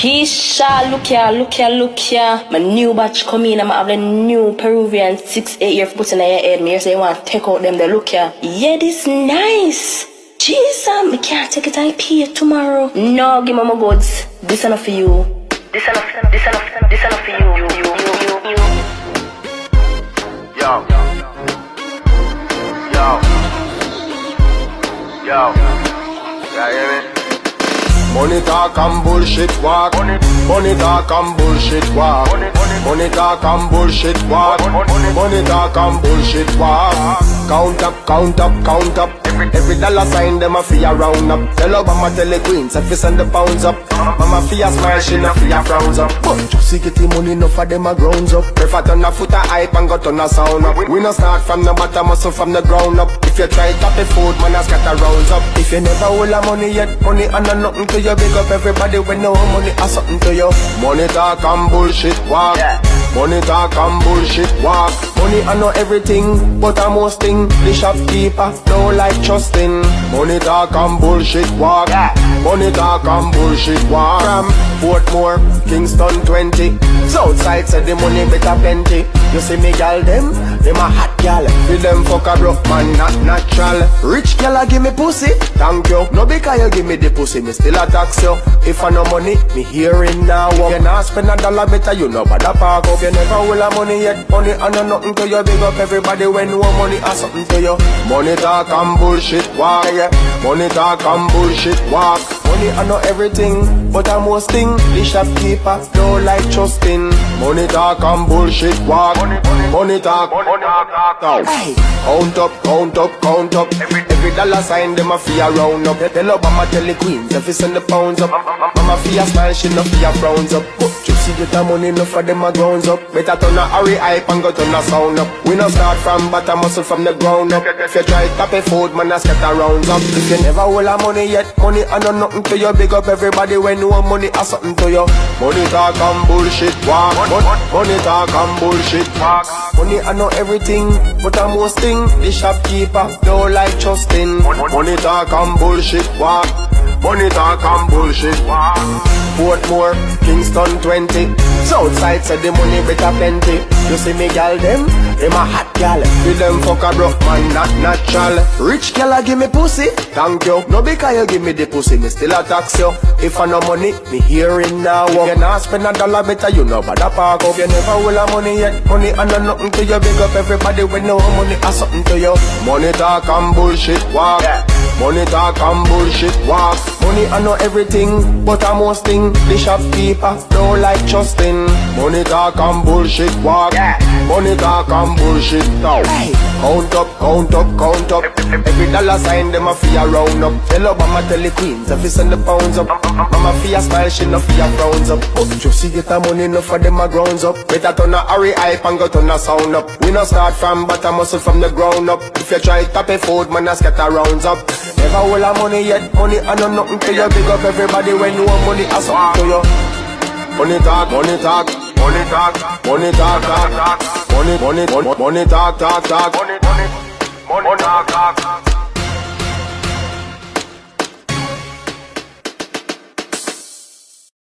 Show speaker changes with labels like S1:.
S1: Keisha, look here, look here, look here. My new batch come in, I'm have the new Peruvian 6-8 year putting in your head. Me say you want to take out them, they look here. Yeah, this nice. Jesus, I can't take it, I pay tomorrow. No, give me my goods. This enough for you. This enough for you. Yo. Yeah, hear me?
S2: Money talk and bullshit walk. Money talk and bullshit walk. Money talk and bullshit walk. Money talk and bullshit walk. Count up, count up, count up. Every dollar sign them a fear round up. Tell Obama, tell the queens if you send the pounds up. Mama fear smile, she no fear frowns up. But Juicy get the money, enough of them a grounds up. Prefer turn a foot a hype and go turn a sound up. We no start from the bottom, muscle from the ground up. If you try top the food, man a scatter rounds up. If you never hold a money yet, money and nothing to you. Big up everybody when no money has something to you. Money talk and bullshit walk. Money talk and bullshit walk. Money I know everything, but I most thing. The shopkeeper don't like trusting. Money talk and bullshit walk. Money talk and bullshit walk. From Portmore, Kingston 20. Southside said the money better plenty. You see me gal them a hot gal. With them fuck a broke man, not natural. Rich gal a give me pussy, thank you. No because you give me the pussy, me still a tax you. If I no money, me hearing now. You not spend a dollar better, you know but the park up. You never hold a money yet, money I know nothing to you. Big up everybody when no money has something to you. Money talk and bullshit walk. Money talk and bullshit walk. Money I know everything, but I most thing. The shopkeeper don't like trusting. Money talk and bullshit walk. Money talk. Hey, count up, count up, count up. Every dollar sign them a fear round up. Tell Obama, tell the queens if you send the pounds up. Mama fear smile, she no fear frowns up. But Juicy get the money, enough for them a grounds up. Better turn a hurry hype and go turn a sound up. We no start from bottom, muscle from the ground up. If you try top a food, man a scatter rounds up. If you never hold a money yet, money I know nothing to you. Big up everybody when no money has something to you. Money talk and bullshit walk. Money talk and bullshit walk. Money I know everything, but I most thing. The shopkeeper don't like trusting. Money talk and bullshit walk. Money talk and bullshit walk. Portmore, Kingston 20. Southside said the money better plenty. You see me gal them a hot gal. With them fuck a broke man, not natural. Rich gal a give me pussy, thank you. No because you give me the pussy, me still a tax you. If I no money, me hearing now. You not spend a dollar better, you know but the park up. You never hold a money yet, money I know nothing to you. Big up everybody when no money has something to you. Money talk and bullshit walk. Money talk and bullshit walk. Money I know everything, but I most thing. The shopkeeper don't like trusting. Money talk and bullshit walk. Money talk and bullshit talk. Hey, count up, count up, count up. Every dollar sign them a fear round up. Tell Obama, tell the queens if you send the pounds up. Mama fear smile, she no fear frowns up. But Juicy get the money, enough for them a grounds up. Better turn a hurry hype and go turn a sound up. We no start from bottom, muscle from the ground up. If you try top a food, man a scatter rounds up. Never hold a money yet, money I know nothing to you. Big up everybody when no money has something to you. Money talk, money talk, money talk, money talk, talk, money talk, talk, money talk, talk.